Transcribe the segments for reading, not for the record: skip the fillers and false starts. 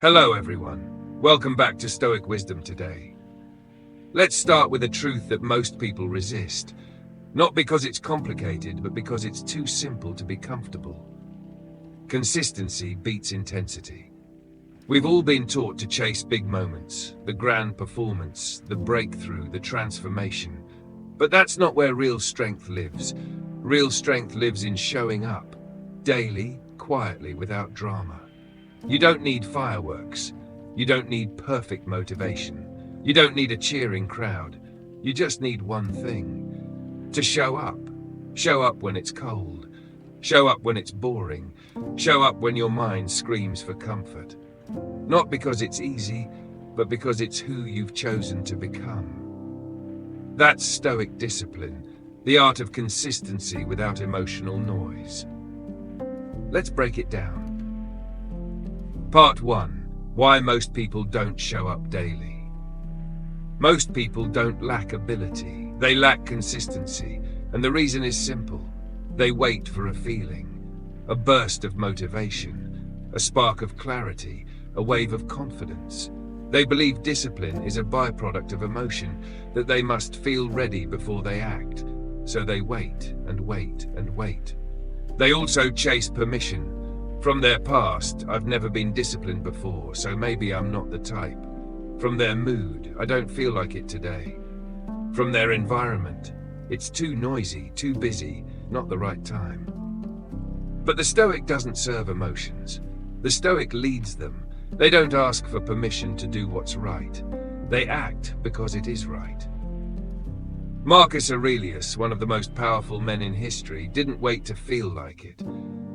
Hello everyone, welcome back to Stoic Wisdom today. Let's start with a truth that most people resist, not because it's complicated, but because it's too simple to be comfortable. Consistency beats intensity. We've all been taught to chase big moments, the grand performance, the breakthrough, the transformation. But that's not where real strength lives. Real strength lives in showing up, daily, quietly, without drama. You don't need fireworks. You don't need perfect motivation. You don't need a cheering crowd. You just need one thing: to show up. Show up when it's cold. Show up when it's boring. Show up when your mind screams for comfort. Not because it's easy, but because it's who you've chosen to become. That's Stoic discipline, the art of consistency without emotional noise. Let's break it down. Part 1. Why most people don't show up daily. Most people don't lack ability. They lack consistency. And the reason is simple. They wait for a feeling, a burst of motivation, a spark of clarity, a wave of confidence. They believe discipline is a byproduct of emotion, that they must feel ready before they act. So they wait and wait and wait. They also chase permission. From their past, I've never been disciplined before, so maybe I'm not the type. From their mood, I don't feel like it today. From their environment, it's too noisy, too busy, not the right time. But the Stoic doesn't serve emotions. The Stoic leads them. They don't ask for permission to do what's right. They act because it is right. Marcus Aurelius, one of the most powerful men in history, didn't wait to feel like it.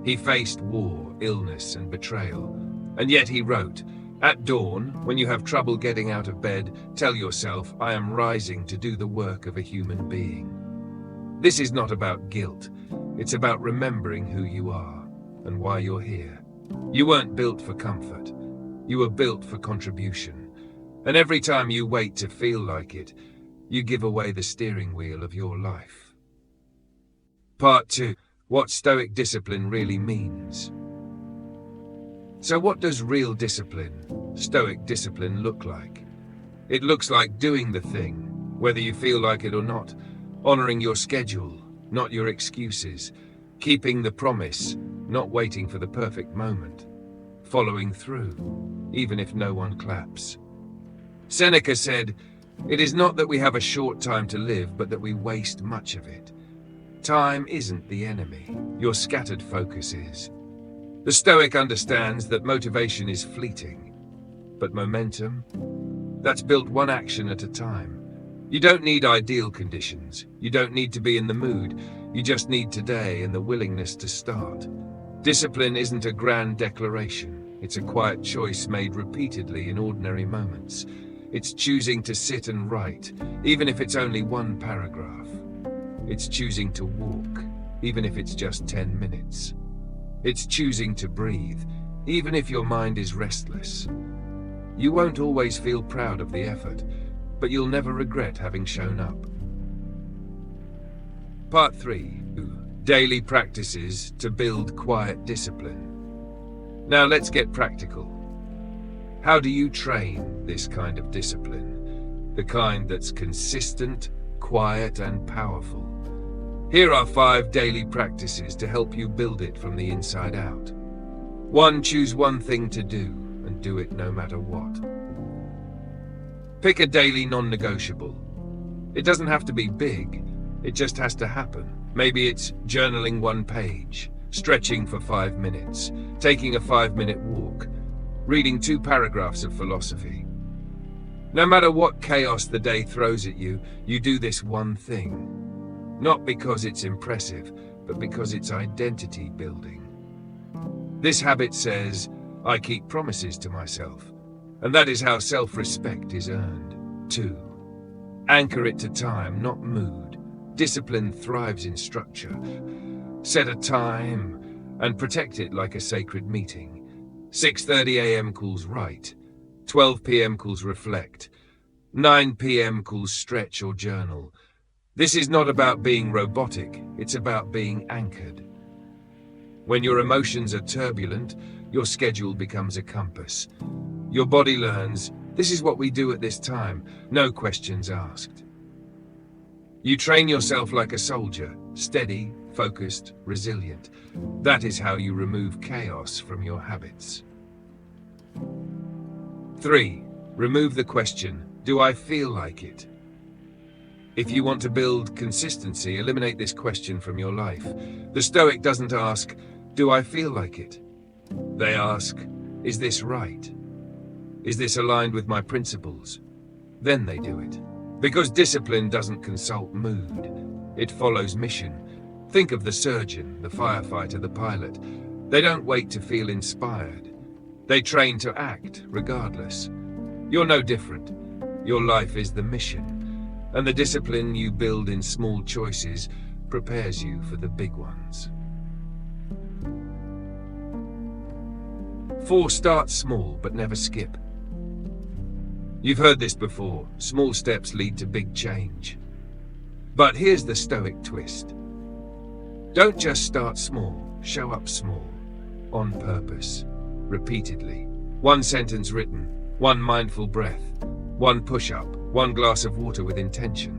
He faced war, illness, and betrayal. And yet he wrote, "At dawn, when you have trouble getting out of bed, tell yourself, I am rising to do the work of a human being." This is not about guilt. It's about remembering who you are and why you're here. You weren't built for comfort. You were built for contribution. And every time you wait to feel like it, you give away the steering wheel of your life. Part 2. What Stoic discipline really means. So what does real discipline, Stoic discipline, look like? It looks like doing the thing, whether you feel like it or not, honoring your schedule, not your excuses, keeping the promise, not waiting for the perfect moment, following through, even if no one claps. Seneca said, "It is not that we have a short time to live, but that we waste much of it." Time isn't the enemy. Your scattered focus is. The Stoic understands that motivation is fleeting, but momentum, that's built one action at a time. You don't need ideal conditions. You don't need to be in the mood. You just need today and the willingness to start. Discipline isn't a grand declaration. It's a quiet choice made repeatedly in ordinary moments. It's choosing to sit and write, even if it's only one paragraph. It's choosing to walk, even if it's just 10 minutes. It's choosing to breathe, even if your mind is restless. You won't always feel proud of the effort, but you'll never regret having shown up. Part 3. Daily practices to build quiet discipline. Now let's get practical. How do you train this kind of discipline? The kind that's consistent, quiet, and powerful. Here are 5 daily practices to help you build it from the inside out. 1. Choose one thing to do, and do it no matter what. Pick a daily non-negotiable. It doesn't have to be big, it just has to happen. Maybe it's journaling 1 page, stretching for 5 minutes, taking a 5-minute walk, reading 2 paragraphs of philosophy. No matter what chaos the day throws at you, you do this one thing. Not because it's impressive, but because it's identity building. This habit says, I keep promises to myself, and that is how self-respect is earned. 2. Anchor it to time, not mood. Discipline thrives in structure. Set a time and protect it like a sacred meeting. 6:30 a.m. calls write. 12 p.m. calls reflect. 9 p.m. calls stretch or journal. This is not about being robotic, it's about being anchored. When your emotions are turbulent, your schedule becomes a compass. Your body learns, this is what we do at this time, no questions asked. You train yourself like a soldier, steady, focused, resilient. That is how you remove chaos from your habits. 3. Remove the question, do I feel like it? If you want to build consistency, eliminate this question from your life. The Stoic doesn't ask, do I feel like it? They ask, is this right? Is this aligned with my principles? Then they do it. Because discipline doesn't consult mood. It follows mission. Think of the surgeon, the firefighter, the pilot. They don't wait to feel inspired. They train to act, regardless. You're no different. Your life is the mission. And the discipline you build in small choices prepares you for the big ones. 4. Start small, but never skip. You've heard this before. Small steps lead to big change. But here's the Stoic twist. Don't just start small, show up small. On purpose. Repeatedly. One sentence written. One mindful breath. One push-up. One glass of water with intention.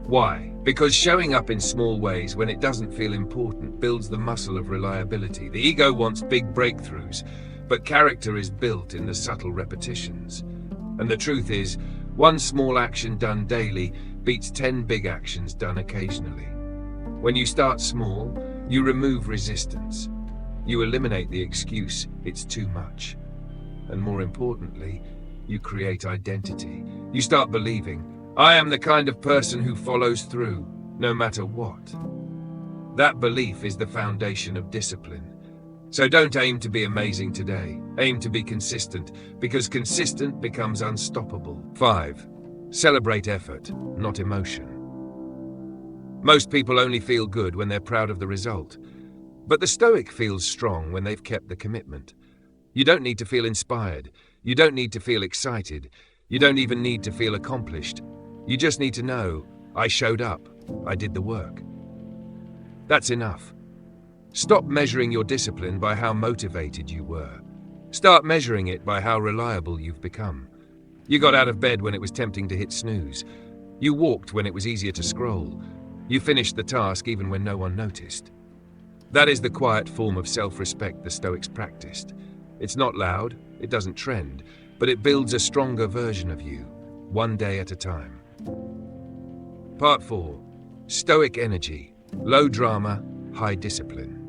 Why? Because showing up in small ways when it doesn't feel important builds the muscle of reliability. The ego wants big breakthroughs, but character is built in the subtle repetitions. And the truth is, one small action done daily beats 10 big actions done occasionally. When you start small, you remove resistance. You eliminate the excuse, it's too much. And more importantly, you create identity. You start believing, I am the kind of person who follows through, no matter what. That belief is the foundation of discipline. So don't aim to be amazing today. Aim to be consistent, because consistent becomes unstoppable. 5. Celebrate effort, not emotion. Most people only feel good when they're proud of the result. But the Stoic feels strong when they've kept the commitment. You don't need to feel inspired. You don't need to feel excited. You don't even need to feel accomplished. You just need to know, I showed up. I did the work. That's enough. Stop measuring your discipline by how motivated you were. Start measuring it by how reliable you've become. You got out of bed when it was tempting to hit snooze. You walked when it was easier to scroll. You finished the task even when no one noticed. That is the quiet form of self-respect the Stoics practiced. It's not loud, it doesn't trend, but it builds a stronger version of you, one day at a time. Part 4. Stoic energy. Low drama, high discipline.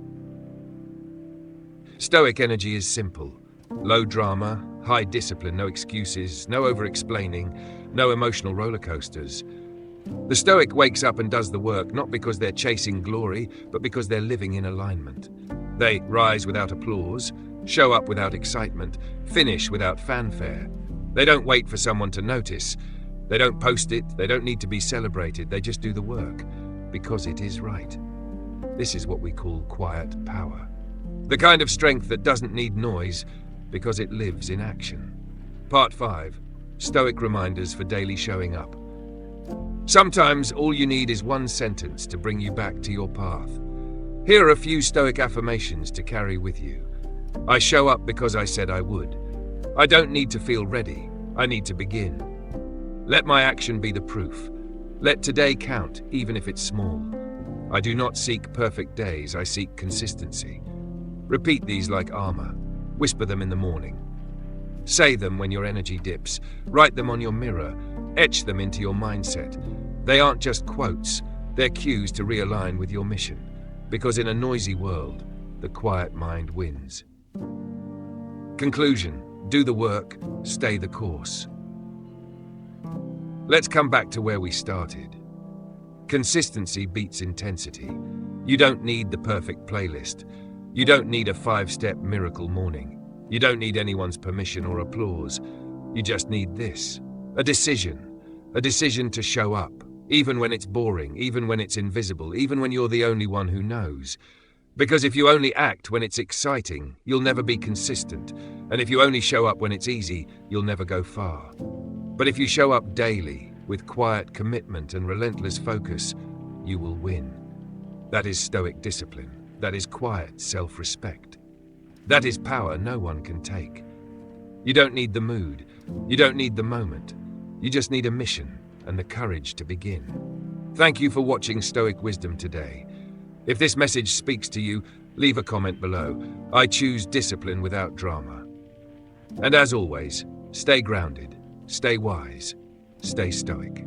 Stoic energy is simple. Low drama, high discipline, no excuses, no over-explaining, no emotional roller coasters. The Stoic wakes up and does the work not because they're chasing glory, but because they're living in alignment. They rise without applause, show up without excitement, finish without fanfare. They don't wait for someone to notice. They don't post it, they don't need to be celebrated, they just do the work, because it is right. This is what we call quiet power. The kind of strength that doesn't need noise, because it lives in action. Part 5. Stoic reminders for daily showing up. Sometimes all you need is one sentence to bring you back to your path. Here are a few Stoic affirmations to carry with you. I show up because I said I would. I don't need to feel ready. I need to begin. Let my action be the proof. Let today count, even if it's small. I do not seek perfect days, I seek consistency. Repeat these like armor. Whisper them in the morning. Say them when your energy dips. Write them on your mirror. Etch them into your mindset. They aren't just quotes, they're cues to realign with your mission. Because in a noisy world, the quiet mind wins. Conclusion. Do the work, stay the course. Let's come back to where we started. Consistency beats intensity. You don't need the perfect playlist. You don't need a 5-step miracle morning. You don't need anyone's permission or applause. You just need this. A decision to show up, even when it's boring, even when it's invisible, even when you're the only one who knows. Because if you only act when it's exciting, you'll never be consistent. And if you only show up when it's easy, you'll never go far. But if you show up daily, with quiet commitment and relentless focus, you will win. That is Stoic discipline. That is quiet self-respect. That is power no one can take. You don't need the mood. You don't need the moment. You just need a mission and the courage to begin. Thank you for watching Stoic Wisdom today. If this message speaks to you, leave a comment below. I choose discipline without drama. And as always, stay grounded, stay wise, stay stoic.